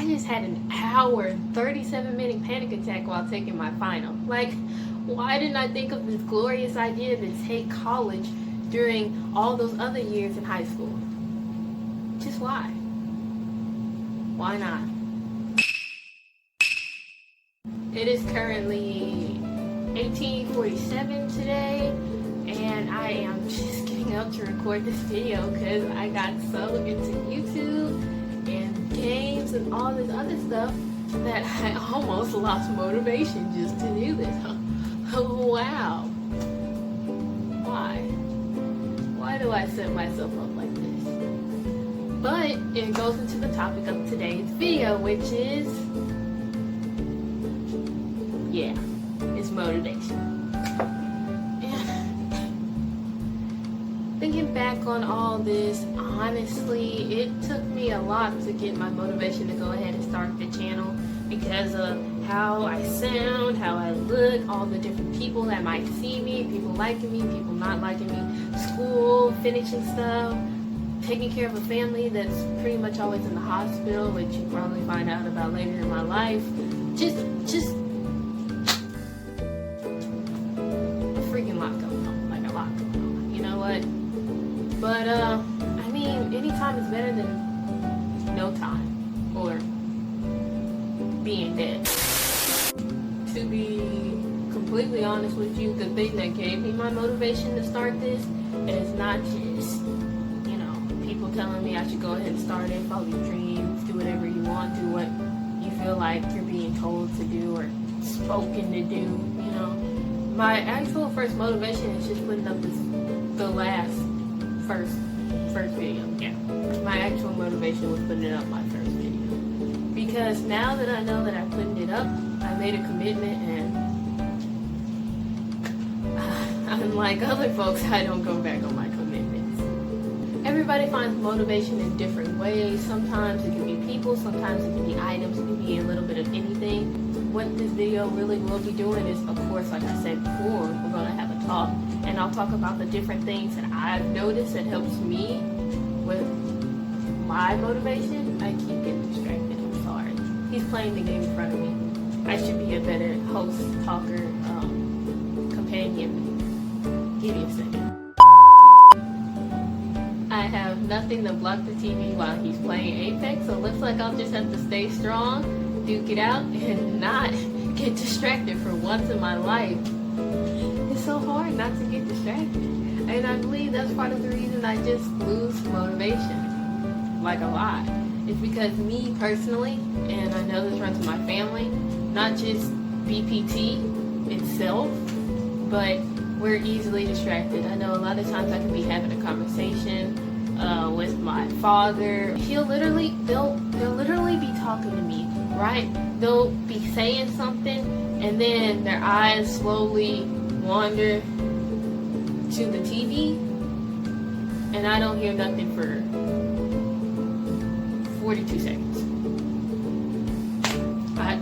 I just had an hour and 37-minute panic attack while taking my final. Like, why didn't I think of this glorious idea to take college during all those other years in high school? Just why? Why not? It is currently 18:47 today, and I am just getting up to record this video because I got so into YouTube and games and all this other stuff that I almost lost motivation just to do this. Wow. Why do I set myself up like this? But it goes into the topic of today's video, which is, yeah, it's motivation. And thinking back on all this, honestly, it took me a lot to get my motivation to go ahead and start the channel because of how I sound, how I look, all the different people that might see me, people liking me, people not liking me, school, finishing stuff, taking care of a family that's pretty much always in the hospital, which you probably find out about later in my life. Just a freaking lot going on, like a lot going on. You know what? But I mean, any time is better than no time or being dead. To be completely honest with you, the thing that gave me my motivation to start this is not just, people telling me I should go ahead and start it, follow your dreams, do whatever you want, do what you feel like you're being told to do or spoken to do, My actual first motivation is just putting up the last first video. Yeah. My actual motivation was putting up my first video. Because now that I know that I'm putting it up, I made a commitment, and unlike other folks, I don't go back on my commitments. Everybody finds motivation in different ways. Sometimes it can be people, sometimes it can be items, it can be a little bit of anything. What this video really will be doing is, of course, like I said before, we're going to have a talk, and I'll talk about the different things that I've noticed that helps me with my motivation. I keep getting distracted, I'm sorry. He's playing the game in front of me. I should be a better host, talker, companion. Give me a second. I have nothing to block the TV while he's playing Apex, so it looks like I'll just have to stay strong, duke it out, and not get distracted for once in my life. It's so hard not to get distracted. And I believe that's part of the reason I just lose motivation. Like a lot. It's because me personally, and I know this runs in my family, not just BPT itself, but we're easily distracted. I know a lot of times I can be having a conversation with my father. They'll literally be talking to me, right? They'll be saying something, and then their eyes slowly wander to the TV, and I don't hear nothing for 42 seconds. I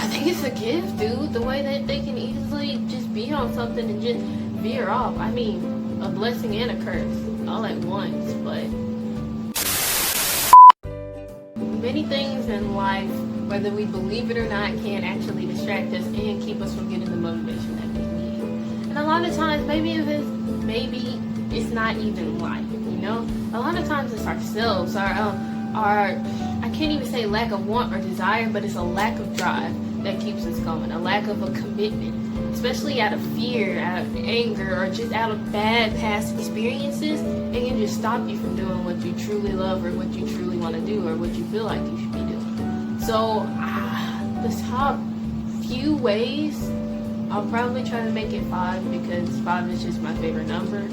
think it's a gift, dude. The way that they can easily just be on something and just veer off. I mean, a blessing and a curse all at once. But many things in life, whether we believe it or not, can actually distract us and keep us from getting the motivation that we need. And a lot of times, maybe it's not even life. A lot of times it's ourselves, our I can't even say lack of want or desire, but it's a lack of drive that keeps us going, a lack of a commitment, especially out of fear, out of anger, or just out of bad past experiences. It can just stop you from doing what you truly love or what you truly want to do or what you feel like you should be doing. So the top few ways, I'll probably try to make it 5 because 5 is just my favorite number.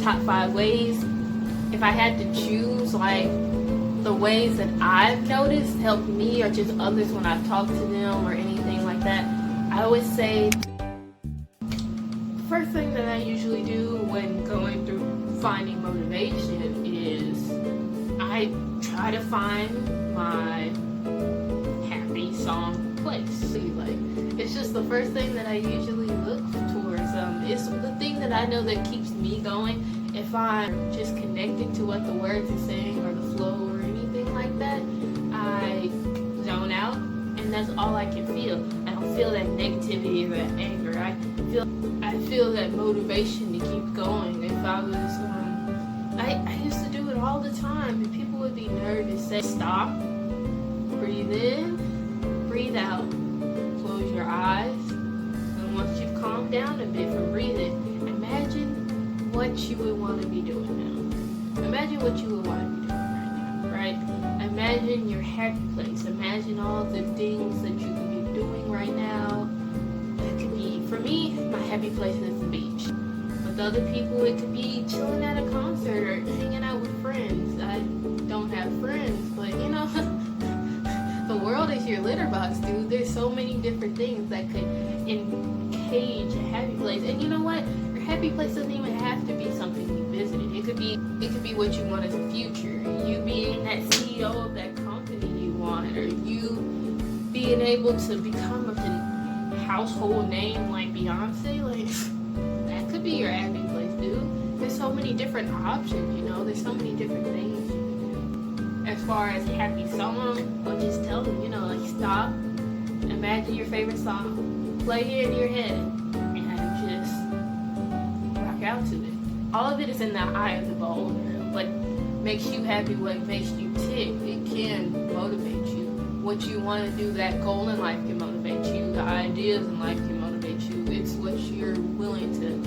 Top 5 ways, if I had to choose, like, the ways that I've noticed help me or just others when I've talked to them or anything like that, I would say the first thing that I usually do when going through finding motivation is I try to find my happy song place. It's just the first thing that I usually look towards. It's the thing that I know that keeps me going. If I'm just connected to what the words are saying or the flow or anything like that, I and that's all I can feel. I don't feel that negativity or that anger. I feel that motivation to keep going. If I was, I used to do it all the time, and people would be nervous. Say, stop, breathe in, breathe out, close your eyes, and once you've calmed down a bit from breathing, imagine what you would want to be doing now. Imagine what you would want to be doing right now, right? Imagine your happy place. Imagine all the things that you could be doing right now. It could be, for me, my happy place is the beach. With other people, it could be chilling at a concert or hanging out with friends. I don't have friends, but you know, the world is your litter box, dude. There's so many different things that could engage a happy place. And you know what? Your happy place doesn't even have to be something you visited. It could be what you want as a future. You being that CEO of that company you want, or you being able to become a household name like Beyonce. Like, that could be your happy place, dude. There's so many different options, you know. There's so many different things you can do. As far as happy song, I'll just tell them, you know, like, stop, imagine your favorite song, play it in your head, and just rock out to it. All of it is in the eye of the beholder. What makes you happy, what makes you tick, it can motivate you. What you want to do, that goal in life can motivate you. The ideas in life can motivate you. It's what you're willing to,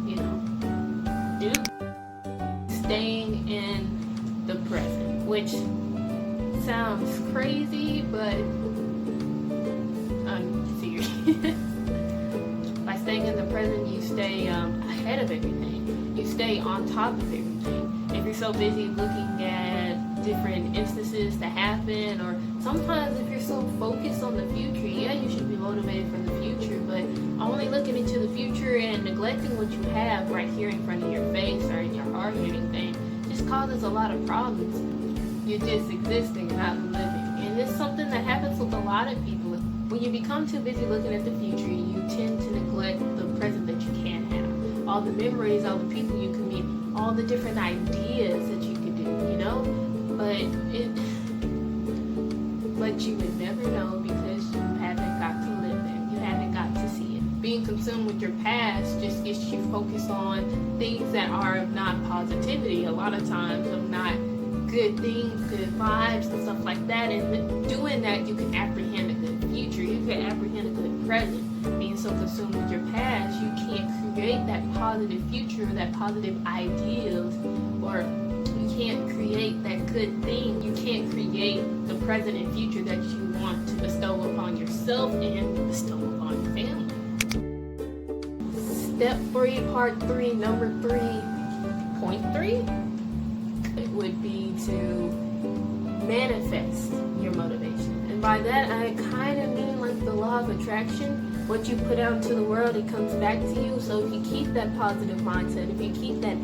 you know, do. Staying in the present, which sounds crazy, but I'm serious. By staying in the present, you stay ahead of everything. You stay on top of everything. If you're so busy looking at different instances to happen, or sometimes if you're so focused on the future, yeah, you should be motivated for the future, but only looking into the future and neglecting what you have right here in front of your face or in your heart or anything just causes a lot of problems. You're just existing, not living. And it's something that happens with a lot of people. When you become too busy looking at the future, you tend to neglect the present that you can have. All the memories, all the people you can meet, all the different ideas that you could do, you know? But you would never know because you haven't got to live there. You haven't got to see it. Being consumed with your past just gets you focused on things that are of not positivity, a lot of times of not good things, good vibes and stuff like that. And doing that, you can apprehend a good future. You can apprehend a good present. Being so consumed with your past, you can't create that positive future, that positive ideals, or you can't create that good thing. You can't create the present and future that you want to bestow upon yourself and bestow upon your family. Step 3, part 3, number 3.3. It would be to manifest your motivation. And by that, I kind of mean like the law of attraction. What you put out into the world, it comes back to you. So if you keep that positive mindset, if you keep that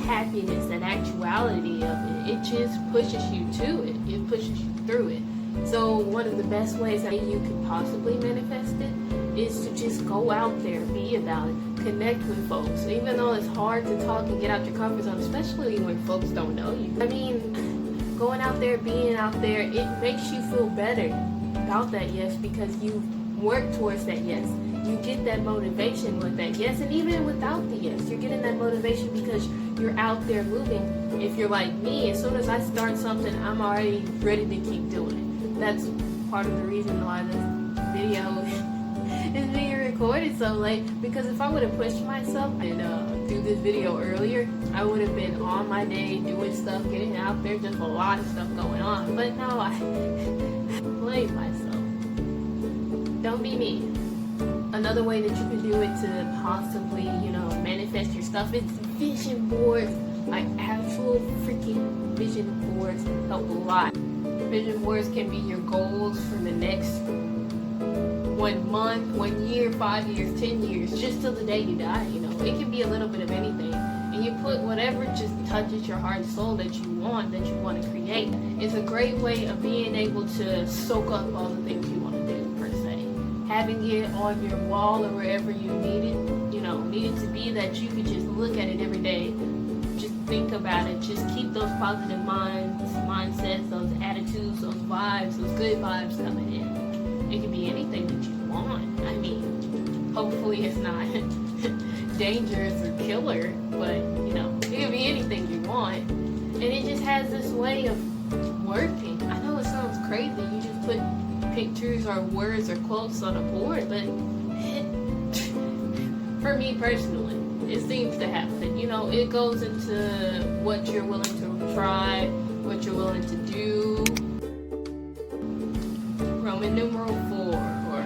happiness, that actuality of it, it just pushes you to it. It pushes you through it. So one of the best ways that you could possibly manifest it is to just go out there, be about it, connect with folks. Even though it's hard to talk and get out your comfort zone, especially when folks don't know you. I mean, going out there, being out there, it makes you feel better about that yes because you work towards that yes. You get that motivation with that yes, and even without the yes, you're getting that motivation because you're out there moving. If you're like me, as soon as I start something, I'm already ready to keep doing it. That's part of the reason why this video is being recorded so late, because if I would have pushed myself and do this video earlier, I would have been on my day doing stuff, getting out there, just a lot of stuff going on. But no, I blame myself. Don't be me. Another way that you can do it to possibly, manifest your stuff is vision boards. Like actual freaking vision boards help a lot. Vision boards can be your goals for the next 1 month, 1 year, 5 years, 10 years, just till the day you die. It can be a little bit of anything. And you put whatever just touches your heart and soul that you want to create. It's a great way of being able to soak up all the things you want to do, per se. Having it on your wall or wherever you need it to be, that you could just look at it every day, just think about it, just keep those positive mindsets, those attitudes, those vibes, those good vibes coming in. It can be anything that you want. I mean, hopefully it's not dangerous or killer, but you know, it can be anything you want. And it just has this way of working. I know it sounds crazy. You just put pictures or words or quotes on a board, but for me personally, it seems to happen. You know, it goes into what you're willing to try, what you're willing to do. Roman numeral 4 or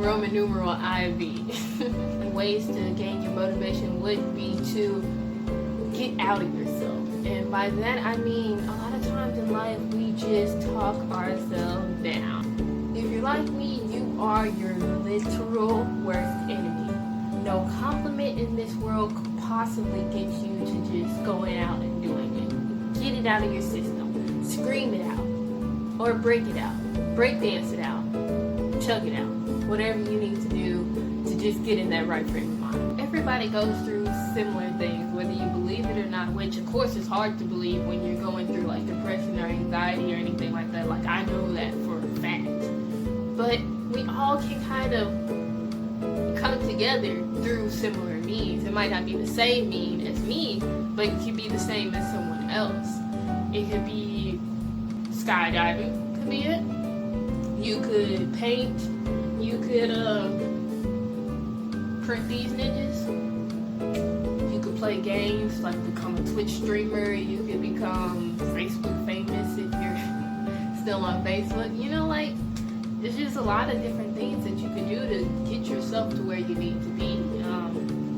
Roman numeral IV. And ways to gain your motivation would be to get out of yourself. And by that I mean, a lot of times in life we just talk ourselves down. If you're like me, you are your literal worst enemy. No compliment in this world could possibly get you to just going out and doing it. Get it out of your system. Scream it out. Or break it out. Break dance it out. Chug it out. Whatever you need to do to just get in that right frame of mind. Everybody goes through similar things, whether you believe it or not, which of course is hard to believe when you're going through like depression or anxiety or anything like that. Like, I know that for a fact. But we all can kind of come together through similar means. It might not be the same mean as me, but it could be the same as someone else. It could be skydiving, could be it. You could paint. You could print these ninjas. You could play games, like become a Twitch streamer. You could become Facebook famous if you're still on Facebook. You know, like, there's just a lot of different things that you can do to get yourself to where you need to be.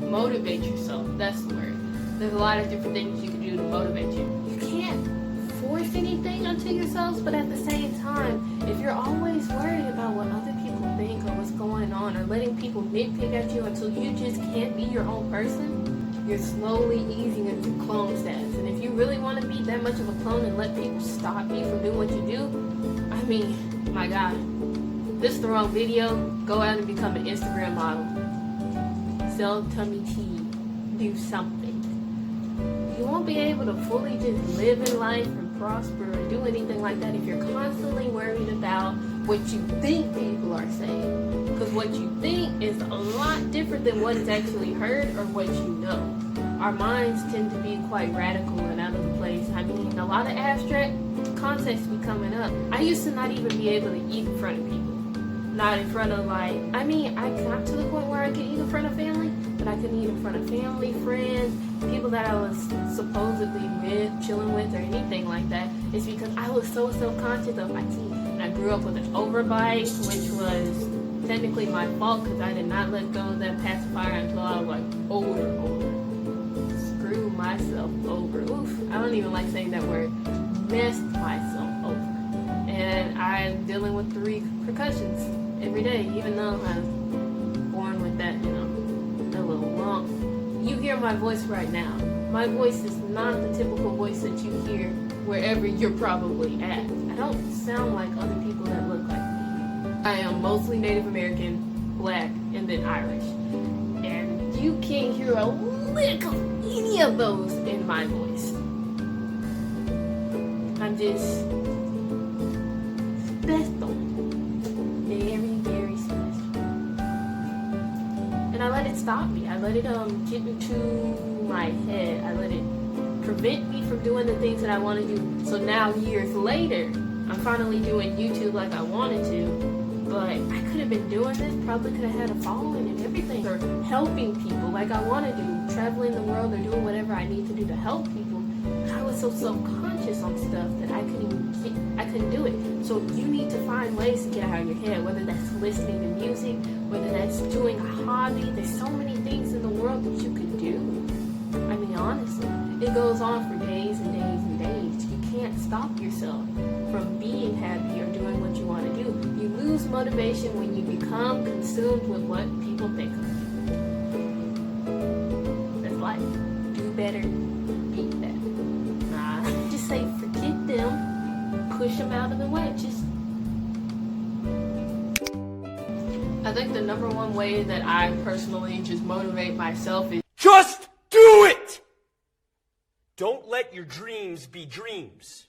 Motivate yourself, that's the word. There's a lot of different things you can do to motivate you. You can't force anything onto yourselves, but at the same time, if you're always worried about what other people think or what's going on, or letting people nitpick at you until you just can't be your own person, you're slowly easing into clone status. And if you really want to be that much of a clone and let people stop you from doing what you do, I mean, my God. This is the wrong video. Go out and become an Instagram model. Sell tummy tea. Do something. You won't be able to fully just live in life and prosper or do anything like that if you're constantly worried about what you think people are saying. Because what you think is a lot different than what is actually heard or what you know. Our minds tend to be quite radical and out of the place. I mean, a lot of abstract concepts be coming up. I used to not even be able to eat in front of people. Not in front of, like, I mean, I got to the point where I could eat in front of family, but I couldn't eat in front of family, friends, people that I was supposedly with, chilling with, or anything like that. It's because I was so self-conscious of my teeth. And I grew up with an overbite, which was technically my fault because I did not let go of that pacifier until I was like older. Screw myself over. Oof, I don't even like saying that word. Messed myself over. And I'm dealing with the repercussions every day, even though I'm born with that, you know, that little lump. You hear my voice right now. My voice is not the typical voice that you hear wherever you're probably at. I don't sound like other people that look like me. I am mostly Native American, Black, and then Irish. And you can't hear a lick of any of those in my voice. I'm just special. Very, very special. And I let it stop me. I let it get into my head. I let it prevent me from doing the things that I want to do. So now, years later, I'm finally doing YouTube like I wanted to. But I could have been doing this, probably could have had a following and everything, or helping people like I want to do, traveling the world or doing whatever I need to do to help people. But I was so self-conscious on stuff that I couldn't do it. So you need to find ways to get out of your head, whether that's listening to music, whether that's doing a hobby. There's so many things in the world that you could do. I mean, honestly, it goes on for days and days and days. You can't stop yourself from being happy or doing what you want to do. You lose motivation when you become consumed with what people think of you. That's life. Do better, be better. Nah, just say forget them, push them out of the way. I think the number one way that I personally just motivate myself is just do it! let your dreams be dreams.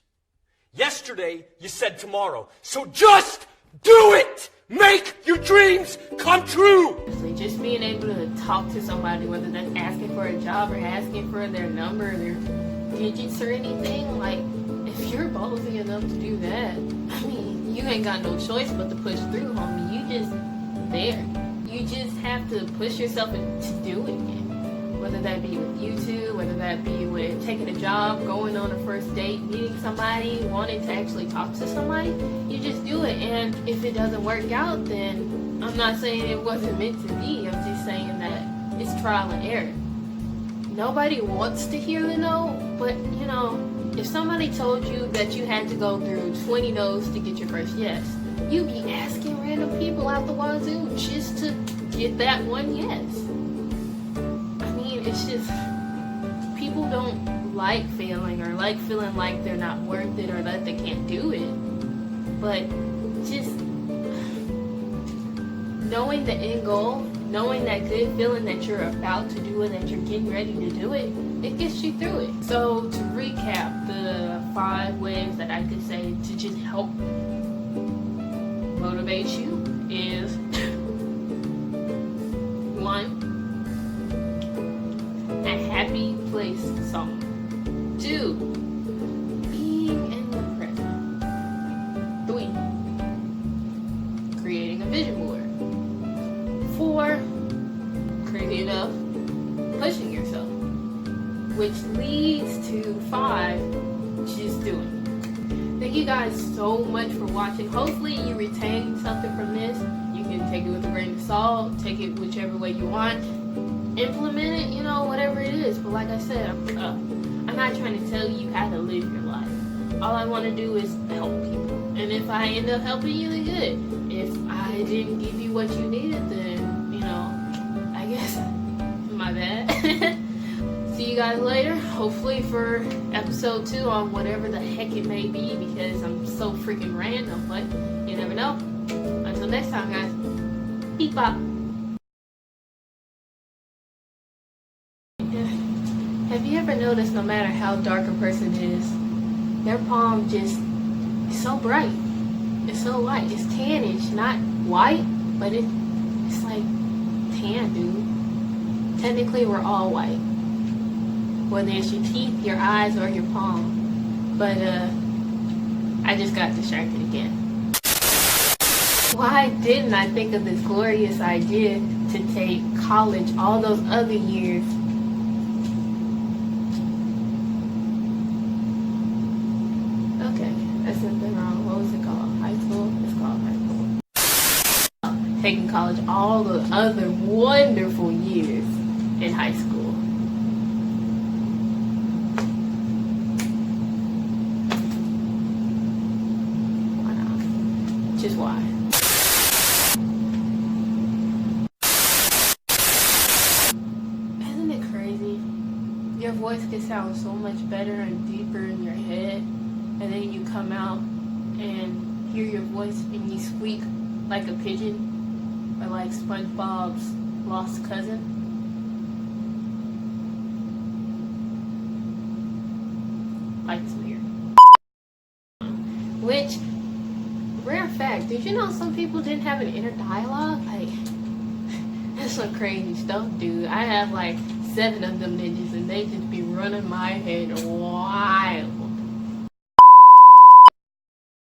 Yesterday, you said tomorrow. So just do it! Make your dreams come true! Just being able to talk to somebody, whether that's asking for a job or asking for their number, their digits or anything, like, if you're ballsy enough to do that, I mean, you ain't got no choice but to push through, homie. You just there. You just have to push yourself into doing it. Whether that be with YouTube, whether that be with taking a job, going on a first date, meeting somebody, wanting to actually talk to somebody, you just do it. And if it doesn't work out, then I'm not saying it wasn't meant to be. I'm just saying that it's trial and error. Nobody wants to hear the no, but you know, if somebody told you that you had to go through 20 no's to get your first yes, you'd be asking random people out the wazoo just to get that one yes. It's just, people don't like failing or like feeling like they're not worth it or that they can't do it. But just knowing the end goal, knowing that good feeling that you're about to do it, that you're getting ready to do it, it gets you through it. So to recap the 5 ways that I could say to just help motivate you is 1, a happy place song. 2, being in the present. 3, creating a vision board. 4, creative pushing yourself. Which leads to 5, just doing it. Thank you guys so much for watching. Hopefully you retained something from this. You can take it with a grain of salt, take it whichever way you want. Implement it, you know, whatever it is. But like I said, I'm not trying to tell you how to live your life. All I want to do is help people. And if I end up helping you, then good. If I didn't give you what you needed, then, you know, I guess my bad. See you guys later. Hopefully for episode 2 on whatever the heck it may be, because I'm so freaking random. But you never know. Until next time, guys. Beep bop. Have you ever noticed no matter how dark a person is, their palm just is so bright. It's so light. It's tannish, not white, but it's like tan, dude. Technically, we're all white. Whether it's your teeth, your eyes, or your palm. But, I just got distracted again. Why didn't I think of this glorious idea to take college all those other years? That's something wrong. What was it called? High school? It's called high school. Taking college all the other wonderful years in high school. Why not? Just why? Isn't it crazy? Your voice can sound so much better and deeper in your head. And then you come out and hear your voice and you squeak like a pigeon or like SpongeBob's lost cousin. Like it's weird. Which, rare fact, did you know some people didn't have an inner dialogue? Like, that's some crazy stuff, dude. I have like 7 of them ninjas and they just be running my head wild.